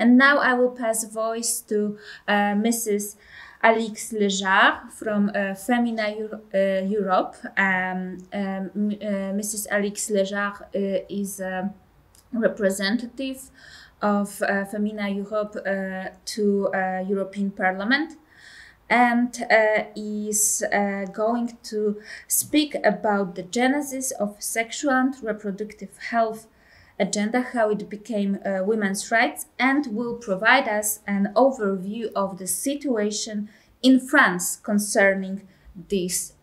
And now I will pass the voice to Mrs. Alix Lejard from Femina Europe. Mrs. Alix Lejard is a representative of Femina Europe to European Parliament, and is going to speak about the genesis of sexual and reproductive health agenda, how it became women's rights, and will provide us an overview of the situation in France concerning these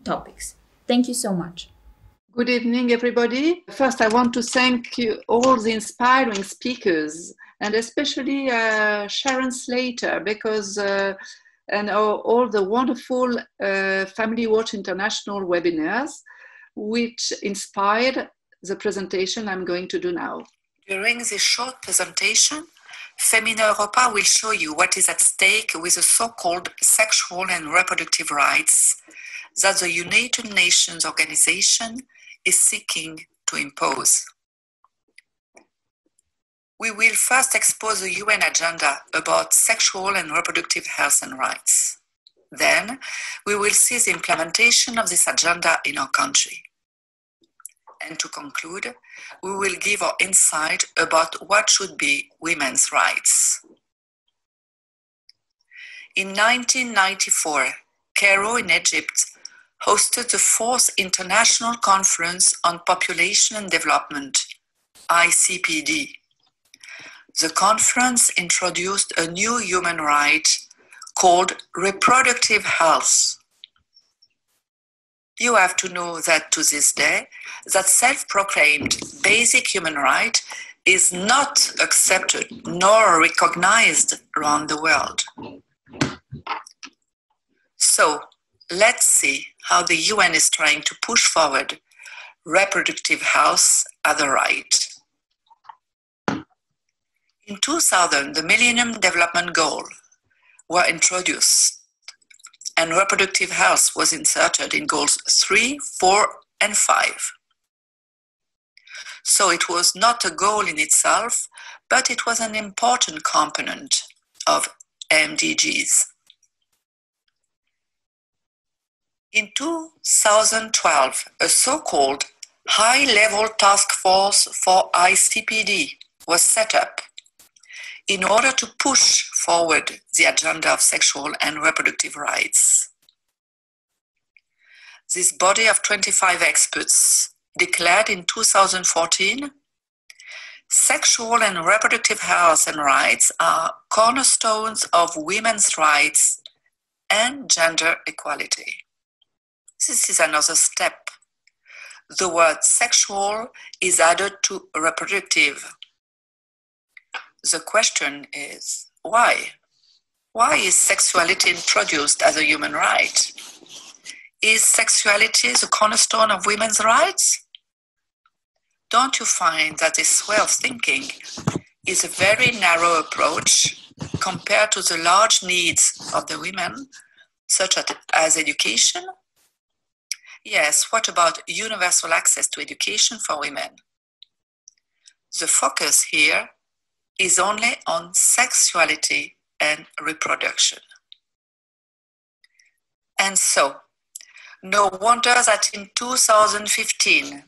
topics. Thank you so much. Good evening, everybody. First, I want to thank you, all the inspiring speakers, and especially Sharon Slater, because and all the wonderful Family Watch International webinars, which inspired the presentation I'm going to do now. During this short presentation, Femina Europa will show you what is at stake with the so-called sexual and reproductive rights that the United Nations organization is seeking to impose. We will first expose the UN agenda about sexual and reproductive health and rights. Then, we will see the implementation of this agenda in our country. And to conclude, we will give our insight about what should be women's rights. In 1994, Cairo in Egypt hosted the 4th International Conference on Population and Development, ICPD. The conference introduced a new human right called reproductive health. You have to know that to this day, that self-proclaimed basic human right is not accepted nor recognized around the world. So, let's see how the UN is trying to push forward reproductive health as a right. In 2000, the Millennium Development Goals were introduced, and reproductive health was inserted in goals 3, 4, and 5. So it was not a goal in itself, but it was an important component of SDGs. In 2012, a so-called high-level task force for ICPD was set up in order to push forward the agenda of sexual and reproductive rights. This body of 25 experts declared in 2014, sexual and reproductive health and rights are cornerstones of women's rights and gender equality. This is another step. The word sexual is added to reproductive. The question is, why? Why is sexuality introduced as a human right? Is sexuality the cornerstone of women's rights? Don't you find that this way of thinking is a very narrow approach compared to the large needs of the women, such as education? Yes, what about universal access to education for women? The focus here is only on sexuality and reproduction. And so, no wonder that in 2015,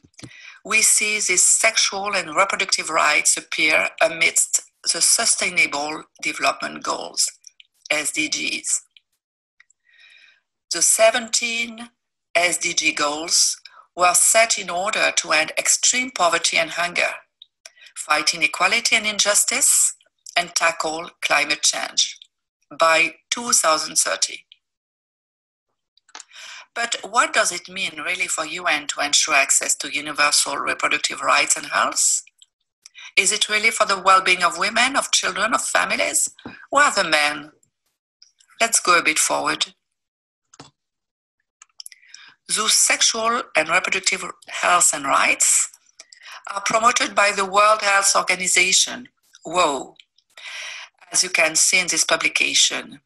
we see these sexual and reproductive rights appear amidst the Sustainable Development Goals, SDGs. The 17 SDG goals were set in order to end extreme poverty and hunger, fight inequality and injustice, and tackle climate change by 2030. But what does it mean really for UN to ensure access to universal reproductive rights and health? Is it really for the well-being of women, of children, of families? Where are the men? Let's go a bit forward. Those sexual and reproductive health and rights are promoted by the World Health Organization, WHO, as you can see in this publication.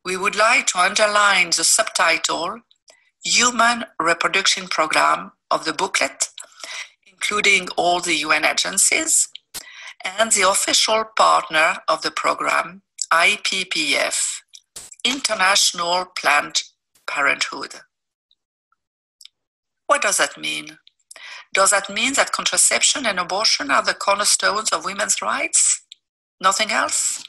We would like to underline the subtitle Human Reproduction Program of the booklet, including all the UN agencies, and the official partner of the program, IPPF, International Planned Parenthood. What does that mean? Does that mean that contraception and abortion are the cornerstones of women's rights? Nothing else?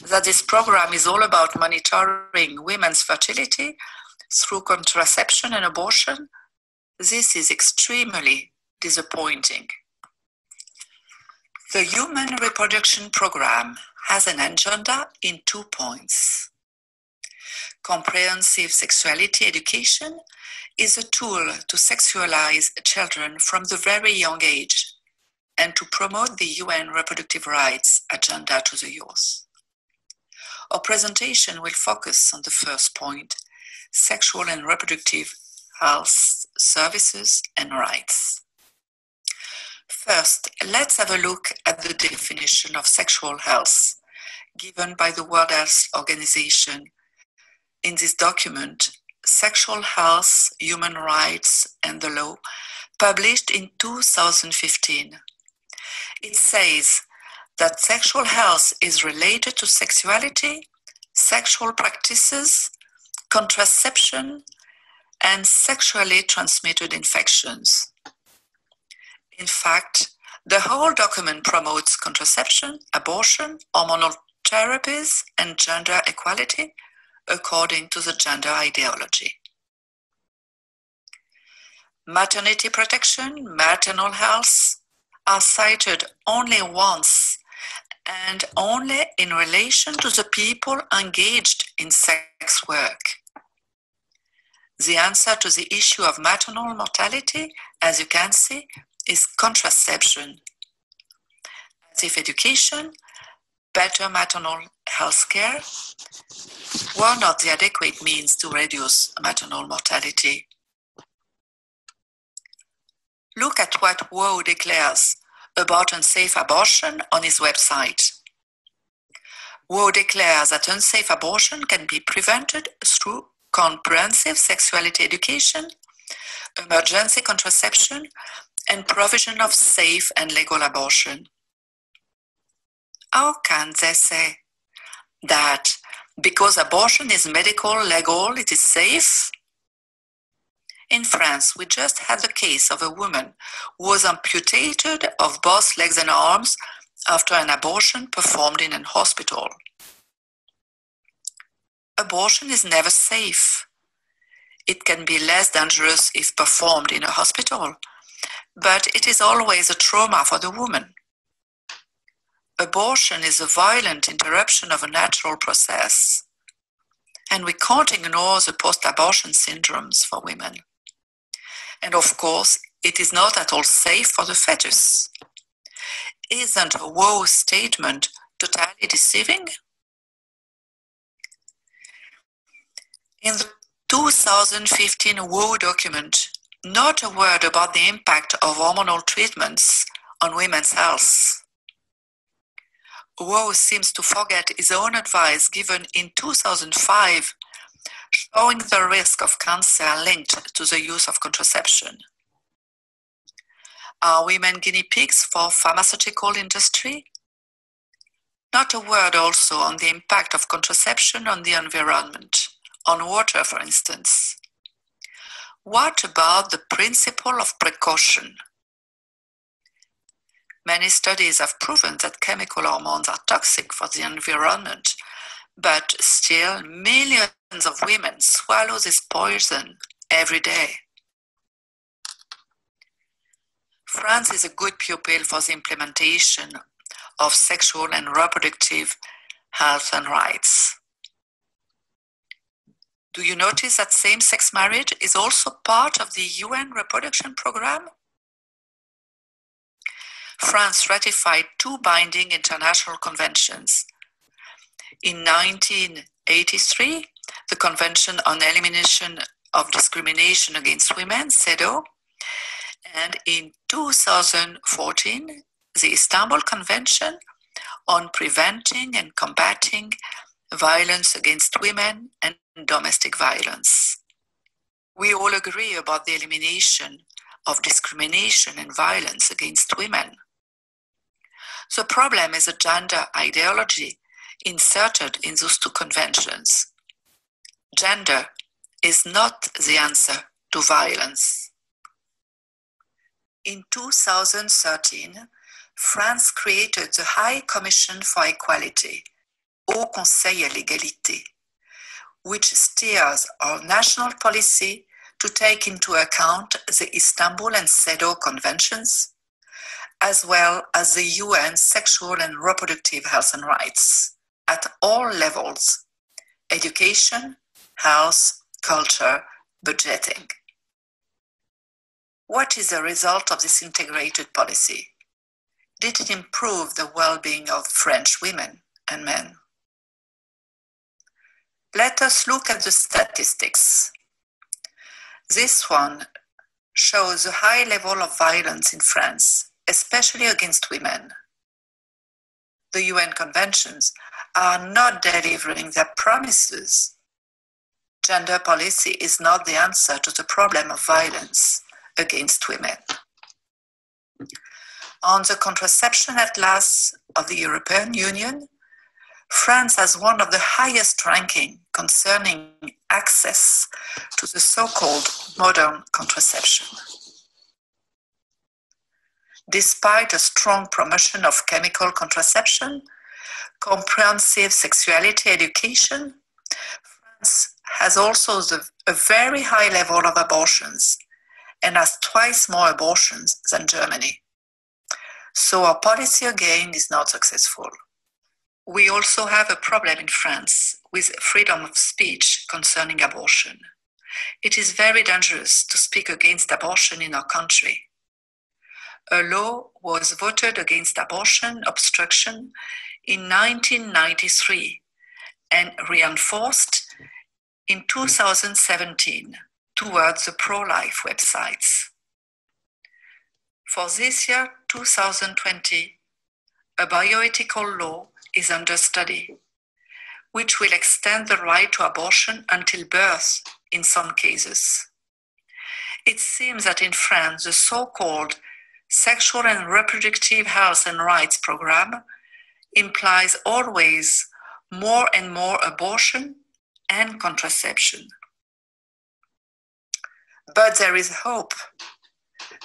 That this program is all about monitoring women's fertility through contraception and abortion? This is extremely disappointing. The Human Reproduction Program has an agenda in 2 points. Comprehensive sexuality education is a tool to sexualize children from the very young age and to promote the UN Reproductive Rights Agenda to the youth. Our presentation will focus on the first point, sexual and reproductive health services and rights. First, let's have a look at the definition of sexual health given by the World Health Organization in this document, Sexual Health, Human Rights and the Law, published in 2015. It says that sexual health is related to sexuality, sexual practices, contraception, and sexually transmitted infections. In fact, the whole document promotes contraception, abortion, hormonal therapies, and gender equality according to the gender ideology. Maternity protection, maternal health are cited only once and only in relation to the people engaged in sex work. The answer to the issue of maternal mortality, as you can see, is contraception. As if education, better maternal health care were not the adequate means to reduce maternal mortality. Look at what WOW declares about unsafe abortion on his website. WOW declares that unsafe abortion can be prevented through comprehensive sexuality education, emergency contraception, and provision of safe and legal abortion. How can they say that because abortion is medical, legal, it is safe? In France, we just had the case of a woman who was amputated of both legs and arms after an abortion performed in a hospital. Abortion is never safe. It can be less dangerous if performed in a hospital, but it is always a trauma for the woman. Abortion is a violent interruption of a natural process, and we can't ignore the post-abortion syndromes for women. And of course, it is not at all safe for the fetus. Isn't a WOW statement totally deceiving? In the 2015 WOW document, not a word about the impact of hormonal treatments on women's health. WOW seems to forget his own advice given in 2005, showing the risk of cancer linked to the use of contraception. Are women guinea pigs for pharmaceutical industry? Not a word also on the impact of contraception on the environment, on water, for instance. What about the principle of precaution? Many studies have proven that chemical hormones are toxic for the environment, but still millions of women swallow this poison every day. France is a good pupil for the implementation of sexual and reproductive health and rights. Do you notice that same-sex marriage is also part of the UN Reproduction Program? France ratified 2 binding international conventions. In 1983, the Convention on Elimination of Discrimination Against Women, CEDAW, and in 2014, the Istanbul Convention on Preventing and Combating Violence Against Women and Domestic Violence. We all agree about the elimination of discrimination and violence against women. The problem is a gender ideology inserted in those two conventions. Gender is not the answer to violence. In 2013, France created the High Commission for Equality, Haut Conseil à l'égalité, which steers our national policy to take into account the Istanbul and CEDAW conventions, as well as the UN sexual and reproductive health and rights at all levels: education, health, culture, budgeting. What is the result of this integrated policy? Did it improve the well-being of French women and men? Let us look at the statistics. This one shows a high level of violence in France, especially against women. The UN conventions are not delivering their promises. Gender policy is not the answer to the problem of violence against women. On the contraception atlas of the European Union, France has one of the highest ranking concerning access to the so-called modern contraception. Despite a strong promotion of chemical contraception, comprehensive sexuality education, France has also a very high level of abortions and has twice more abortions than Germany. So our policy again is not successful. We also have a problem in France with freedom of speech concerning abortion. It is very dangerous to speak against abortion in our country. A law was voted against abortion obstruction in 1993 and reinforced in 2017 towards the pro-life websites. For this year, 2020, a bioethical law is under study, which will extend the right to abortion until birth in some cases. It seems that in France, the so-called Sexual and Reproductive Health and Rights program implies always more and more abortion and contraception. But there is hope,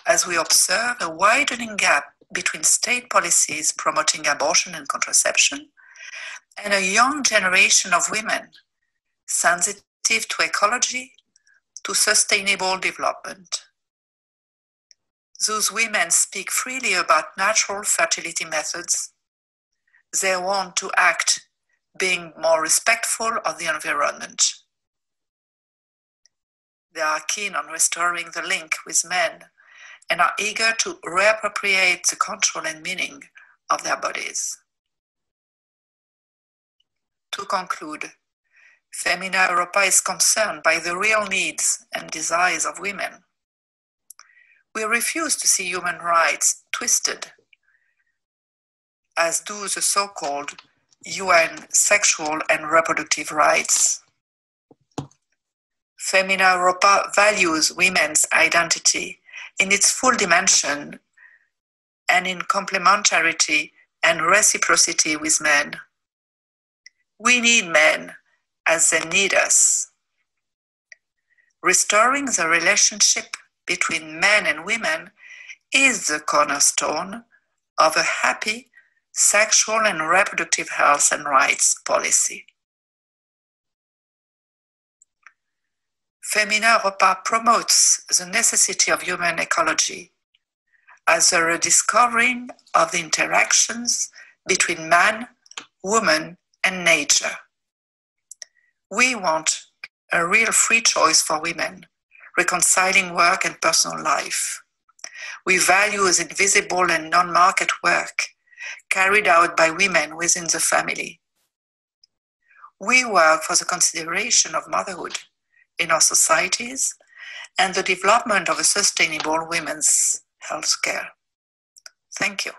as we observe a widening gap between state policies promoting abortion and contraception and a young generation of women sensitive to ecology, to sustainable development. Those women speak freely about natural fertility methods. They want to act being more respectful of the environment. They are keen on restoring the link with men and are eager to reappropriate the control and meaning of their bodies. To conclude, Femina Europa is concerned by the real needs and desires of women. We refuse to see human rights twisted, as do the so-called UN sexual and reproductive rights. Femina Europa values women's identity in its full dimension and in complementarity and reciprocity with men. We need men as they need us. Restoring the relationship between men and women is the cornerstone of a happy sexual and reproductive health and rights policy. Femina Europa promotes the necessity of human ecology as a rediscovering of the interactions between man, woman, and nature. We want a real free choice for women, reconciling work and personal life. We value the invisible and non-market work carried out by women within the family. We work for the consideration of motherhood in our societies and the development of a sustainable women's health care. Thank you.